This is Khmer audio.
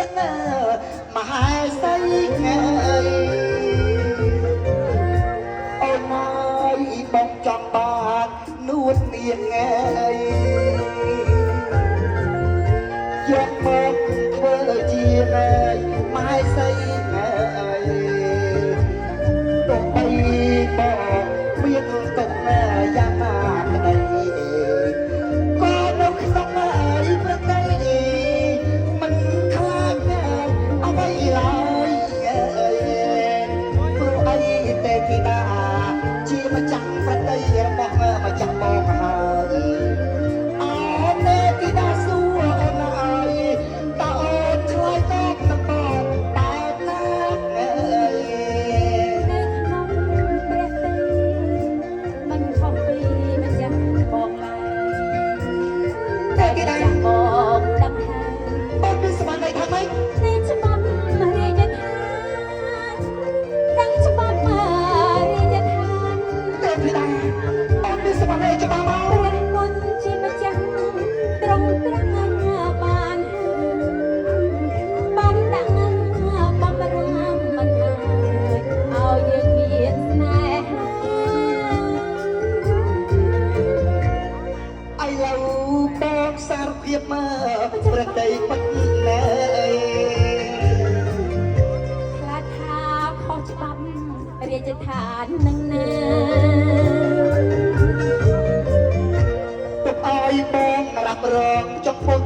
ងមហេសីខែអូនហើយបងចង់បាននួននាងយកមកធ្វើជាមហេសីខែទុកបីបងមានទុកណាយ៉ាងណាក្តីក៏នៅក្នុងព្រឹកដីមិនខ្លាចអ្វីឡើយព្រោះអីទេធីតាជាម្ចាស់ព្រឹកដីរបស់ម្ចាស់បងហើយអូនទេធីតាសួរអូនហើយតើអូនឆ្លើយតបនឹងបងបែបណានៅក្នុងព្រះទីមិនខុសពីម្ចាស់បងឡើយតែគេដឹងបងដឹងហើយបងមានសមត្ថភាពថាម៉េចនេះច្បាប់រាជដ្ឋានដឹងច្បាប់រាជដ្ឋានតែគេដឹងបងមានសមត្ថភាពច្បាស់មកព្រះគុណជាម្ចាស់ត្រង់ត្រាំបានបានដាក់បំរាមមិនឲ្យយើងមានស្នេហាឥឡូវបងសារភាពមកប្រតិពិតណែខ្លាចថាខុសច្បាប់រាជដ្ឋាននឹងណាទុកឲ្យបងរ៉ាប់រងចុកពុត